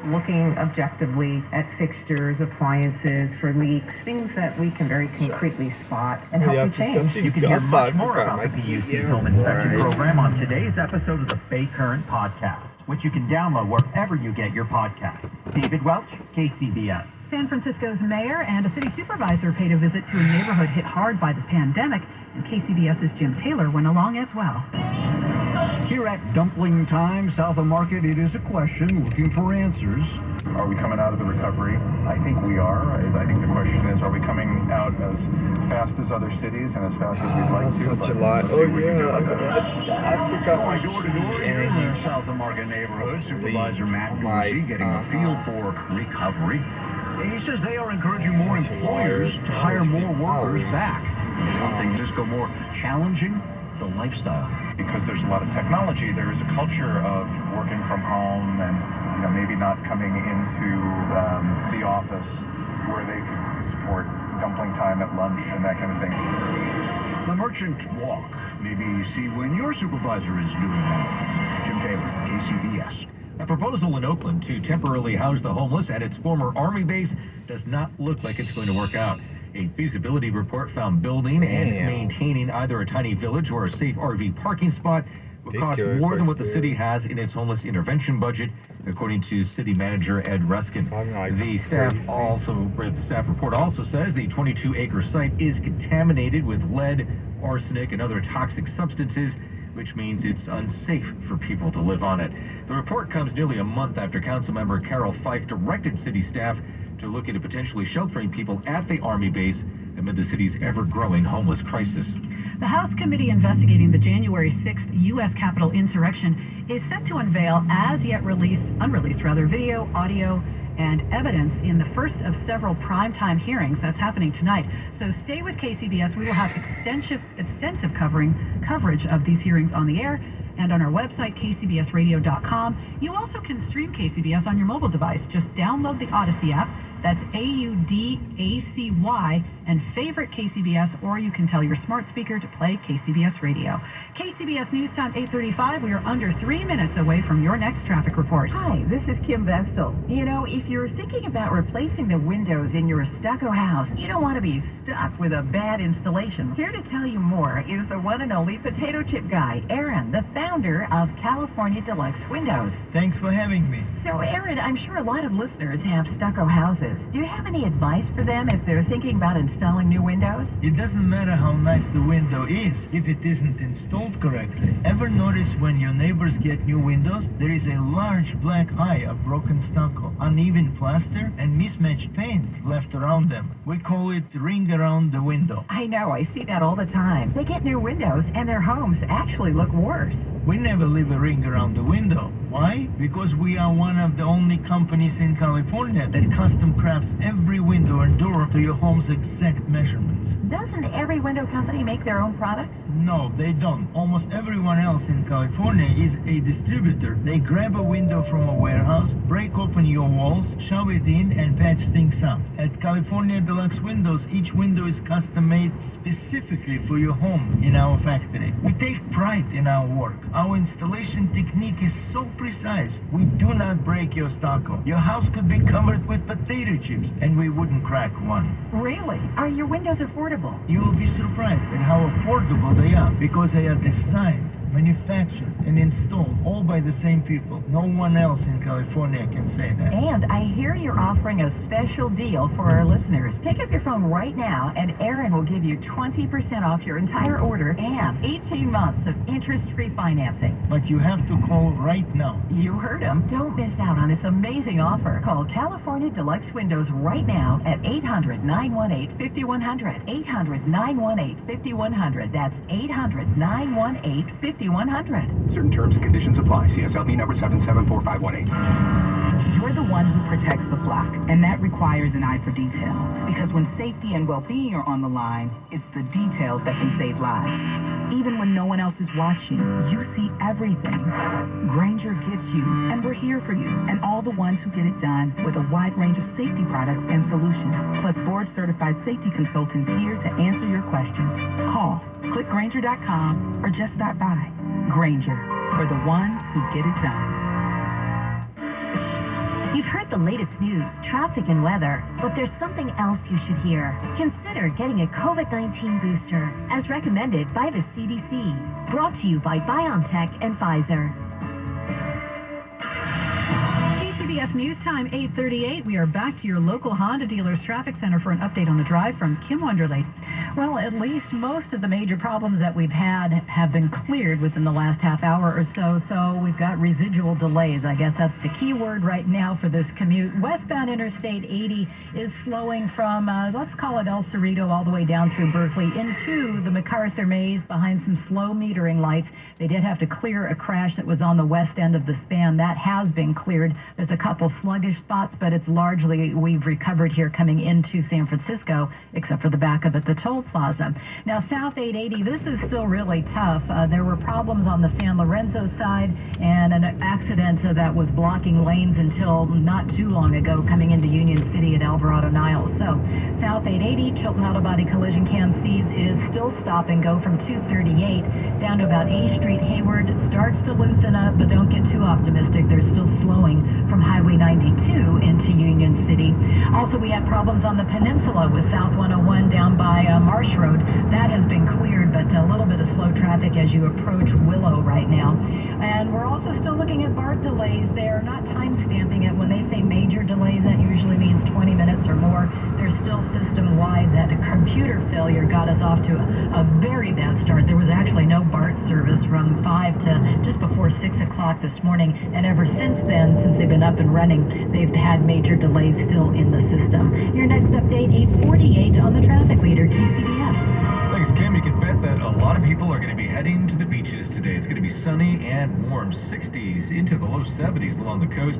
Looking objectively at fixtures, appliances for leaks, things that we can very concretely spot and help you change. You can hear much more about the PUC Home Inspection Program on today's episode of the Bay Current Podcast, which you can download wherever you get your podcasts. David Welch, KCBS. San Francisco's mayor and a city supervisor paid a visit to a neighborhood hit hard by the pandemic, and KCBS's Jim Taylor went along as well. Here at Dumpling Time, South of Market, it is a question looking for answers. Are we coming out of the recovery? I think we are. I think the question is, are we coming out as fast as other cities and as fast as we'd like to? Such a lot. Oh yeah, I forgot my door-to-door key. in the South of Market neighborhood. Supervisor Matt Dorsey getting a feel for recovery. He says they are encouraging more employers to hire more workers back. Something just go more challenging, the lifestyle. Because there's a lot of technology, there is a culture of working from home and maybe not coming into the office where they could support dumpling time at lunch and that kind of thing. The Merchant Walk. Maybe see when your supervisor is doing that. Jim Taylor, KCBS. A proposal in Oakland to temporarily house the homeless at its former Army base does not look like it's going to work out. A feasibility report found building and maintaining either a tiny village or a safe RV parking spot will cost more than what the city has in its homeless intervention budget, according to city manager Ed Ruskin. The staff report also says the 22-acre site is contaminated with lead, arsenic, and other toxic substances, which means it's unsafe for people to live on it. The report comes nearly a month after Councilmember Carol Fife directed city staff to look into potentially sheltering people at the Army base amid the city's ever-growing homeless crisis. The House committee investigating the January 6th U.S. Capitol insurrection is set to unveil unreleased video, audio, and evidence in the first of several primetime hearings that's happening tonight. So stay with KCBS. We will have extensive coverage of these hearings on the air and on our website, kcbsradio.com. You also can stream KCBS on your mobile device. Just download the Odyssey app. That's AUDACY, and favorite KCBS, or you can tell your smart speaker to play KCBS Radio. KCBS News Time 8:35. We are under 3 minutes away from your next traffic report. Hi, this is Kim Vestal. If you're thinking about replacing the windows in your stucco house, you don't want to be stuck with a bad installation. Here to tell you more is the one and only potato chip guy, Aaron, the founder of California Deluxe Windows. Thanks for having me. So, Aaron, I'm sure a lot of listeners have stucco houses. Do you have any advice for them if they're thinking about installing new windows? It doesn't matter how nice the window is if it isn't installed correctly. Ever notice when your neighbors get new windows, there is a large black eye of broken stucco, uneven plaster, and mismatched paint left around them? We call it ring around the window. I know, I see that all the time. They get new windows and their homes actually look worse. We never leave a ring around the window. Why? Because we are one of the only companies in California that custom crafts every window and door to your home's exact measurements. Doesn't every window company make their own products? No, they don't. Almost everyone else in California is a distributor. They grab a window from a warehouse, break open your walls, shove it in, and patch things up. At California Deluxe Windows, each window is custom made specifically for your home in our factory. We take pride in our work. Our installation technique is so precise, we do not break your stucco. Your house could be covered with potato chips, and we wouldn't crack one. Really? Are your windows affordable? You will be surprised at how affordable they are because they are designed, manufactured, and installed all by the same people. No one else in California can say that. And I hear you're offering a special deal for our listeners. Pick up your phone right now, and Aaron will give you 20% off your entire order and 18 months of interest-free financing. But you have to call right now. You heard him. Don't miss out on this amazing offer. Call California Deluxe Windows right now at 800-918-5100. 800-918-5100. That's 800-918-5100. Certain terms and conditions apply. CSLB number 774518. You're the one who protects the flock, and that requires an eye for detail. Because when safety and well-being are on the line, it's the details that can save lives. Even when no one else is watching, you see everything. Grainger gets you, and we're here for you, and all the ones who get it done with a wide range of safety products and solutions, plus board-certified safety consultants here to answer your questions. Call, click Grainger.com, or just stop by. Grainger, for the ones who get it done. You've heard the latest news, traffic and weather, but there's something else you should hear. Consider getting a COVID-19 booster, as recommended by the CDC. Brought to you by BioNTech and Pfizer. KCBS News Time, 8:38. We are back to your local Honda dealers traffic center for an update on the drive from Kim Wonderly. Well, at least most of the major problems that we've had have been cleared within the last half hour or so, so we've got residual delays. I guess that's the key word right now for this commute. Westbound Interstate 80 is slowing from, let's call it El Cerrito, all the way down through Berkeley into the MacArthur Maze behind some slow metering lights. They did have to clear a crash that was on the west end of the span. That has been cleared. There's a couple sluggish spots, but it's largely, we've recovered here coming into San Francisco, except for the backup at the toll plaza. Now, South 880, this is still really tough. There were problems on the San Lorenzo side and an accident that was blocking lanes until not too long ago coming into Union City at Alvarado Niles. So, South 880, Chilton Auto Body Collision Cam sees is still stop and go from 238 down to about A Street Hayward. It starts to loosen up, but don't get too optimistic. They're still slowing from Highway 92 into Union City. Also, we had problems on the peninsula with South 101 down by Marsh Road. That has been cleared, but a little bit of slow traffic as you approach Willow right now. And we're also still looking at BART delays. They're not time stamping it. When they say major delays, that usually means 20 minutes or more. They're still system-wide. That a computer failure got us off to a very bad start. There was actually no BART service from 5 to just before 6 o'clock this morning. And ever since then, since they've been up and running, they've had major delays still in the system. Your next update, 8:48 on the traffic leader, KCBS. Thanks, Kim. You can bet that a lot of people are going to be heading to the beaches today. It's going to be sunny and warm. 60s into the low 70s along the coast.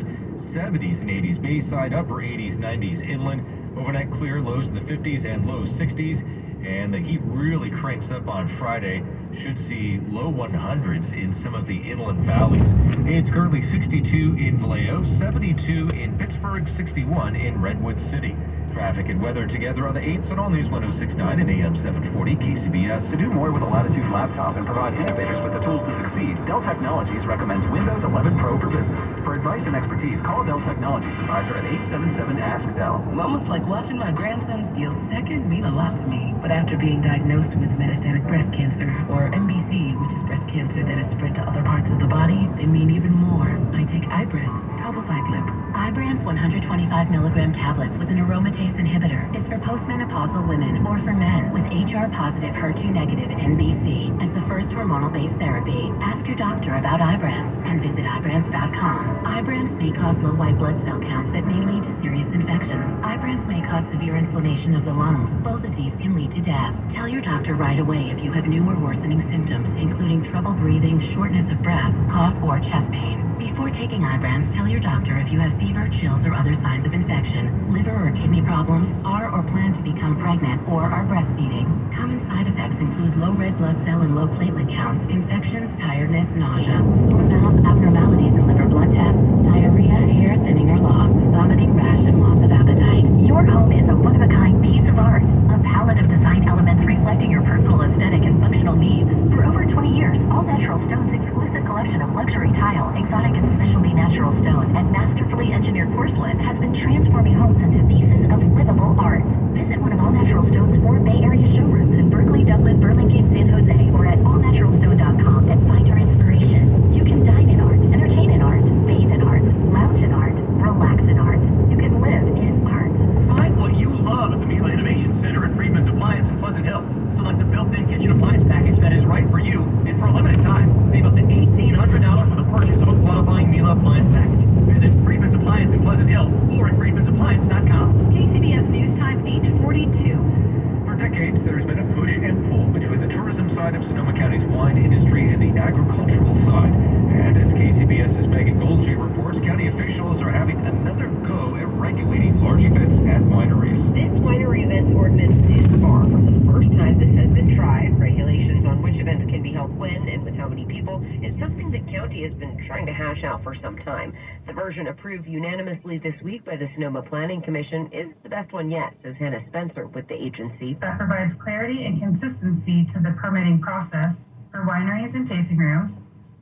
70s and 80s Bayside, upper 80s, 90s inland. Overnight clear, lows in the 50s and low 60s. And the heat really cranks up on Friday. Should see low 100s in some of the inland valleys. It's currently 62 in Vallejo, 72 in Pittsburgh, 61 in Redwood City. Traffic and weather together on the 8s on All News 106.9 and AM 740 KCBS. To do more with a Latitude laptop and provide innovators with the tools to succeed, Dell Technologies recommends Windows 11 Pro for business. For advice and expertise, call Dell Technologies advisor at 877-ASK-DELL. Almost like watching my grandson steal second mean a lot to me. But after being diagnosed with metastatic breast cancer, or MBC, which is breast cancer that is spread to other parts of the body, they mean even more. I take Ibrance, palbociclib. Ibrance 125 milligram tablets with an aromatase inhibitor is for postmenopausal women or for men with HR-positive, HER2-negative MBC as the first hormonal-based therapy. Ask your doctor about Ibrance and visit Ibrance.com. Ibrance may cause low white blood cell counts that may lead to serious infections. Ibrance may cause severe inflammation of the lungs. Both of these can lead to death. Tell your doctor right away if you have new or worsening symptoms, including trouble breathing, shortness of breath, cough, or chest pain. Before taking Ibrance, tell your doctor if you have fever, chills, or other signs of infection, liver or kidney problems, are or plan to become pregnant, or are breastfeeding. Common side effects include low red blood cell and low platelet counts, infections, tiredness, nausea, sore mouth, abnormalities in liver blood tests, diarrhea, hair thinning or loss, vomiting, rash, and loss of appetite. Your home is a one-of-a-kind piece of art, a palette of design elements reflecting your personal aesthetic and functional needs. For over 20 years, All Natural Stone's exclusive collection of luxury tile, exotic and specialty natural stone, and masterfully engineered porcelain has been transforming homes into pieces of livable art. Visit one of All Natural Stone's 4 Bay Area showrooms in Berkeley, Dublin, Burlingame, San Jose, or at allnaturalstone.com and find your inspiration. You can dine in art, entertain in art, bathe in art, lounge in art, relax in art. You can live in art. Find what you love at the Miele Innovation Center at Friedman's Appliance in Pleasant Hill. Select the built-in kitchen appliance package that is right for you, and for a limited time, save up to $1,800 for the purchase of a qualifying Miele appliance package. Visit Friedman's Appliance in Pleasant Hill or at friedmansappliance.com. KCBS News Time, 8:42. For decades, there's been a push and pull between the tourism side of Sonoma County's wine industry and the agricultural side. And as KCBS's Megan Goldstreet reports, county officials are having another go at regulating large events at wineries. This winery events ordinance is far from the first time this has been tried. Regulations on which events can be held when and with how many people is something the county has been trying to hash out for some time. The version approved unanimously this week by the Sonoma Planning Commission is the best one yet, says Hannah Spencer with the agency. That provides clarity and consistency to the permitting process for wineries and tasting rooms,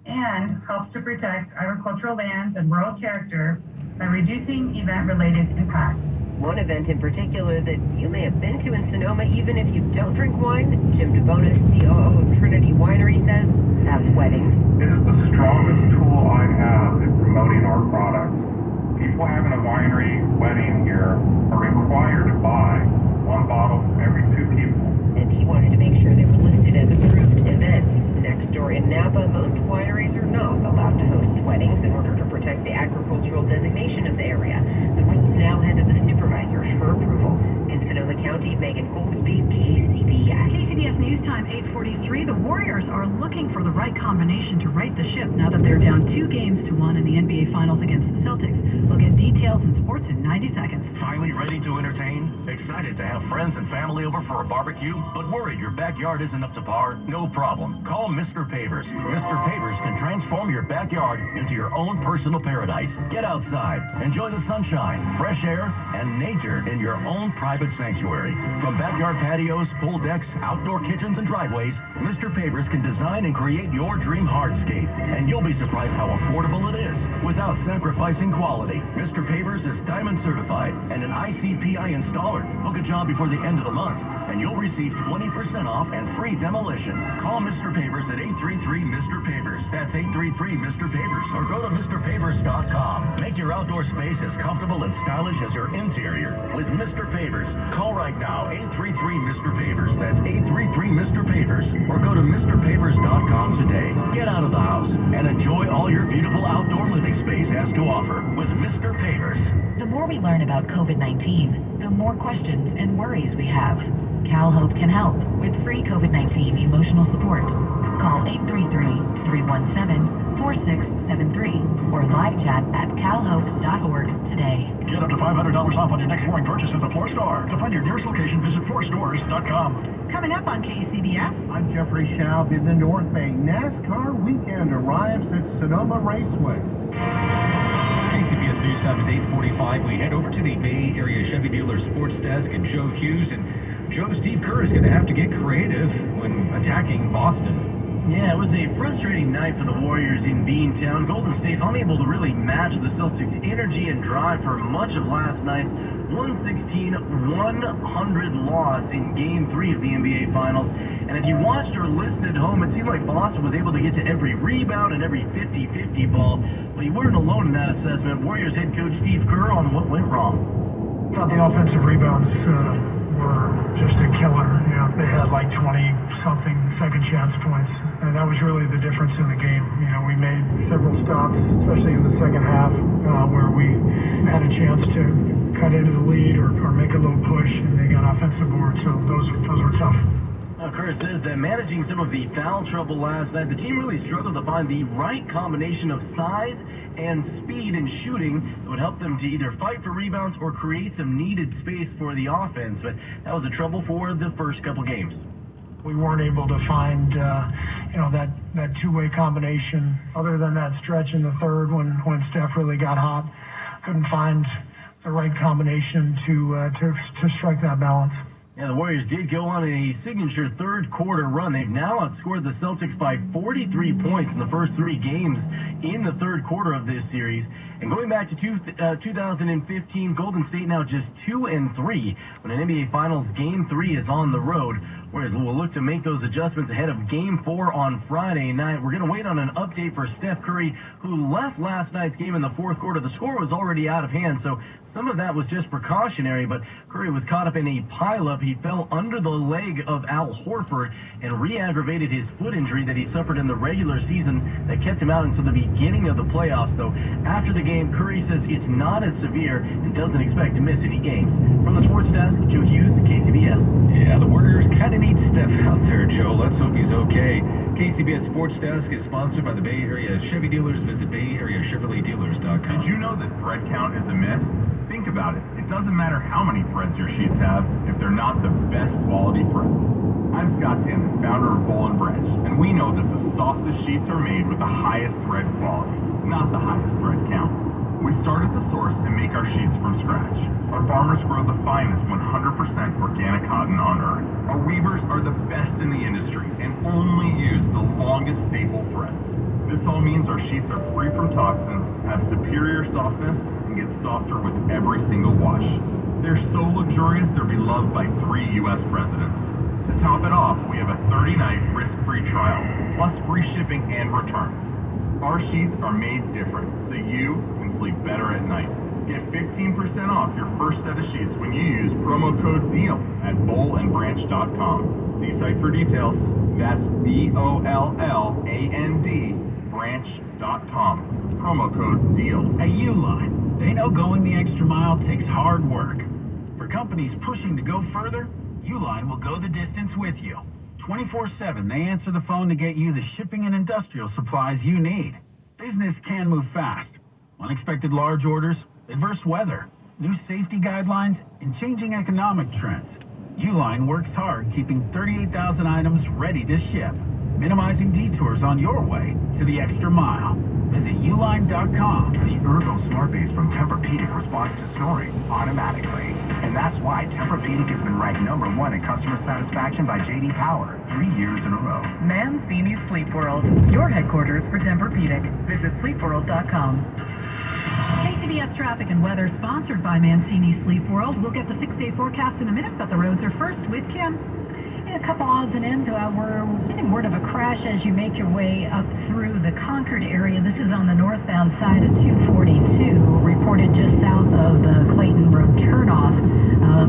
and helps to protect agricultural lands and rural character by reducing event-related impacts. One event in particular that you may have been to in Sonoma, even if you don't drink wine, Jim DeBonis, COO of Trinity Winery, says that's weddings. It is the strongest tool I have in promoting our products. People having a winery wedding here are required to buy one bottle for every 2 people. And he wanted to make sure they were listed as approved events. Next door in Napa, most wineries are not allowed to host weddings in order to protect the agricultural designation of the area. The rules now head to the supervisors for approval. In Sonoma County, Megan Goldsby, KCBS. KCBS News Time 8:43. The Warriors are looking for the right combination to right the ship now that they're down 2-1 in the NBA Finals against the Celtics. We'll get details in sports in 90 seconds. Finally ready to entertain? Excited to have friends and family over for a barbecue? But worried your backyard isn't up to par? No problem. Call Mr. Pavers. Mr. Pavers can transform your backyard into your own personal paradise. Get outside, enjoy the sunshine, fresh air, and nature in your own private sanctuary. From backyard patios, pool decks, outdoor kitchens, and driveways, Mr. Pavers can design and create your dream hardscape. And you'll be surprised how affordable it is without sacrificing quality. Mr. Pavers is diamond certified and an ICPI installer. Book a job before the end of the month, and you'll receive 20% off and free demolition. Call Mr. Pavers at 833-MR. Pavers. That's 833-MR. Pavers. Or go to MrPavers.com. Make your outdoor space as comfortable and stylish as your interior with Mr. Pavers. Call right now, 833-MR. Pavers. That's 833-MR. Pavers. Or go to MrPavers.com today. Get out of the house and enjoy all your beautiful outdoor living space has to offer with Mr. Pavers. The more we learn about COVID-19, the more questions and worries we have. CalHope can help with free COVID-19 emotional support. Call 833-317-4673 or live chat at calhope.org today. Get up to $500 off on your next flooring purchase at the Floor Store. To find your nearest location, visit floorstores.com. Coming up on KCBS. I'm Jeffrey Schaub in the North Bay. NASCAR weekend arrives at Sonoma Raceway. KCBS News Time is 8:45. We head over to the Bay Area Chevy Dealer Sports Desk and Joe Hughes. And Joe, Steve Kerr is going to have to get creative when attacking Boston. Yeah, it was a frustrating night for the Warriors in Beantown. Golden State unable to really match the Celtics' energy and drive for much of last night's 116-100 loss in Game 3 of the NBA Finals. And if you watched or listened at home, it seemed like Boston was able to get to every rebound and every 50-50 ball. But you weren't alone in that assessment. Warriors head coach Steve Kerr on what went wrong. I thought the offensive rebounds were just a killer. You know, they had like 20-something second chance points, and that was really the difference in the game. You know, we made several stops, especially in the second half, where we had a chance to cut into the lead or make a little push, and they got offensive boards, so those were tough. Kerr says that managing some of the foul trouble last night, the team really struggled to find the right combination of size and speed in shooting that would help them to either fight for rebounds or create some needed space for the offense. But that was a trouble for the first couple games. We weren't able to find, that two-way combination other than that stretch in the third when Steph really got hot. Couldn't find the right combination to strike that balance. Yeah, the Warriors did go on a signature third-quarter run. They've now outscored the Celtics by 43 points in the first 3 games in the third quarter of this series. And going back to 2015, Golden State now just 2-3 when an NBA Finals Game 3 is on the road. Whereas we'll look to make those adjustments ahead of Game 4 on Friday night. We're going to wait on an update for Steph Curry, who left last night's game in the fourth quarter. The score was already out of hand, so some of that was just precautionary, but Curry was caught up in a pileup. He fell under the leg of Al Horford and re-aggravated his foot injury that he suffered in the regular season that kept him out until the beginning of the playoffs. So after the game, Curry says it's not as severe and doesn't expect to miss any games. From the sports desk, Joe Hughes, KCBS. Yeah, the Warriors kind of need Steph out there, Joe. Let's hope he's okay. KCBS Sports Desk is sponsored by the Bay Area Chevy Dealers. Visit BayAreaChevroletDealers.com. Did you know that thread count is a myth? Think about it. It doesn't matter how many threads your sheets have if they're not the best quality threads. I'm Scott Tannon, founder of Boll & Branch, and we know that the softest sheets are made with the highest thread quality, not the highest thread count. We start at the source and make our sheets from scratch. Our farmers grow the finest 100% organic cotton on earth. Our weavers are the best in the industry and only use the longest staple threads. This all means our sheets are free from toxins, have superior softness, and and get softer with every single wash. They're so luxurious, they're beloved by 3 U.S. presidents. To top it off, we have a 30-night risk-free trial, plus free shipping and returns. Our sheets are made different, so you can sleep better at night. Get 15% off your first set of sheets when you use promo code DEAL at BowlandBranch.com. See site for details. That's BOLLAND branch.com. Promo code DEAL. At Uline, they know going the extra mile takes hard work. For companies pushing to go further, Uline will go the distance with you. 24/7, they answer the phone to get you the shipping and industrial supplies you need. Business can move fast. Unexpected large orders, adverse weather, new safety guidelines, and changing economic trends. Uline works hard keeping 38,000 items ready to ship, minimizing detours on your way to the extra mile. Visit uline.com. The Ergo Smart Base from Tempur-Pedic responds to snoring automatically. And that's why Tempur-Pedic has been ranked #1 in customer satisfaction by J.D. Power 3 years in a row. Mancini Sleep World, your headquarters for Tempur-Pedic. Visit sleepworld.com. KCBS Traffic and Weather, sponsored by Mancini Sleep World. We'll get the 6-day forecast in a minute, but the roads are first with Kim. A couple odds and ends. We're getting word of a crash as you make your way up through the Concord area. This is on the northbound side of 242, reported just south of the Clayton Road turnoff.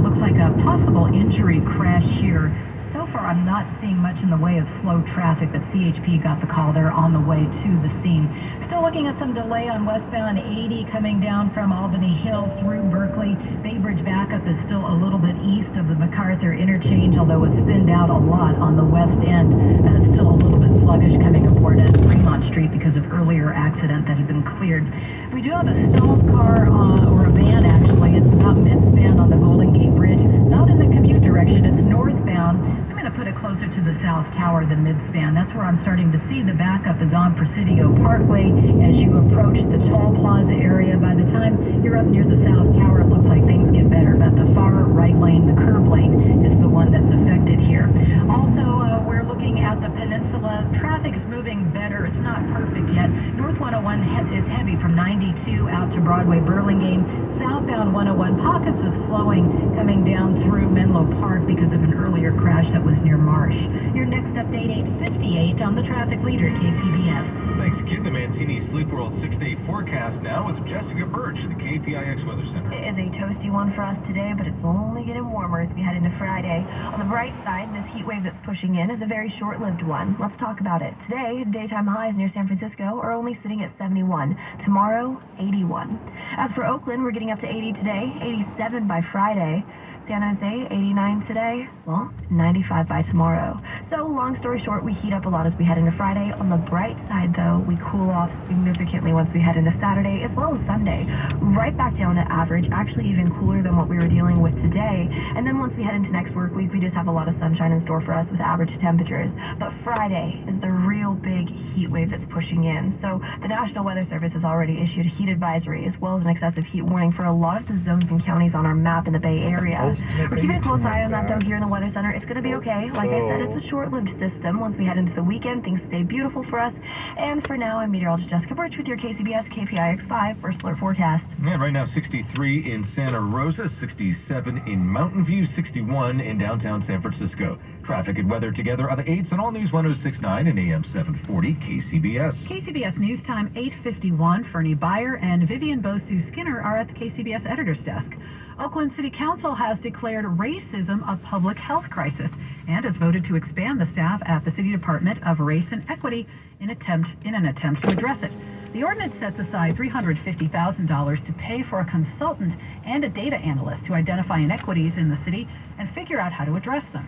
Looks like a possible injury crash here. So far, I'm not seeing much in the way of slow traffic, but CHP got the call. They're on the way to the scene. Still looking at some delay on westbound 80 coming down from Albany Hill through Berkeley. Bay Bridge backup is still a little bit east of the MacArthur interchange, although it's thinned out a lot on the west end. It's still a little bit sluggish coming aboard at Fremont Street because of earlier accident that had been cleared. We do have a stalled car, or a van actually. It's about midspan on the Golden Gate Bridge. Not in the commute direction, it's northbound. I'm going to put it closer to the South Tower than midspan. That's where I'm starting to see the backup is on Presidio Parkway as you approach the Toll Plaza area. By the time you're up near the South Tower, it looks like things get better, but the far right lane, the curb lane, is the one that's affected here. Also, we're looking at the peninsula. Traffic is moving better. It's not perfect yet. North 101 is heavy from 92 out to Broadway Burlingame. Southbound 101, pockets of slowing coming down through Menlo Park because of an earlier crash that was near Marsh. Your next update, 8:58 on the traffic leader, KCBS. Thanks, Kim. The Mancini Sleep World 6-day forecast now with Jessica Birch at the KPIX Weather Center. It is a toasty one for us today, but it's only getting warmer as we head into Friday. On the bright side, this heat wave that's pushing in is a very short-lived one. Let's talk about it. Today, daytime highs near San Francisco are only sitting at 71. Tomorrow, 81. As for Oakland, we're getting up to 80 today, 87 by Friday. San Jose, 89 today, well, 95 by tomorrow. So, long story short, we heat up a lot as we head into Friday. On the bright side, though, we cool off significantly once we head into Saturday, as well as Sunday. Right back down to average, actually even cooler than what we were dealing with today. And then once we head into next work week, we just have a lot of sunshine in store for us with average temperatures. But Friday is the real big heat wave that's pushing in. So, the National Weather Service has already issued a heat advisory, as well as an excessive heat warning for a lot of the zones and counties on our map in the Bay Area. We're keeping a close eye on that, though, here in the Weather Center. It's going to be okay. Like I said, it's a short-lived system. Once we head into the weekend, things stay beautiful for us. And for now, I'm meteorologist Jessica Birch with your KCBS KPIX 5 First Alert Forecast. Yeah, right now 63 in Santa Rosa, 67 in Mountain View, 61 in downtown San Francisco. Traffic and weather together on the 8s and All News 106.9 and AM 740 KCBS. KCBS News Time 8:51. Fernie Byer and Vivian Bosu-Skinner are at the KCBS editor's desk. Oakland City Council has declared racism a public health crisis and has voted to expand the staff at the City Department of Race and Equity in an attempt to address it. The ordinance sets aside $350,000 to pay for a consultant and a data analyst to identify inequities in the city and figure out how to address them.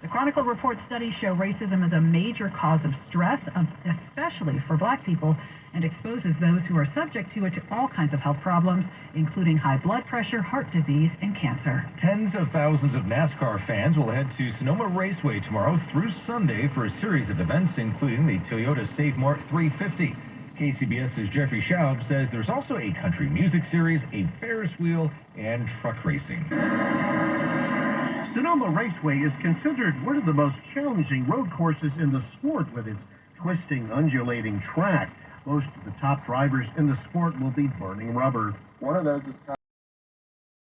The Chronicle reports studies show racism is a major cause of stress, especially for Black people, and exposes those who are subject to it to all kinds of health problems, including high blood pressure, heart disease, and cancer. Tens of thousands of NASCAR fans will head to Sonoma Raceway tomorrow through Sunday for a series of events, including the Toyota Save Mart 350. KCBS's Jeffrey Schaub says there's also a country music series, a Ferris wheel, and truck racing. Sonoma Raceway is considered one of the most challenging road courses in the sport with its twisting, undulating track. Most of the top drivers in the sport will be burning rubber. One of those is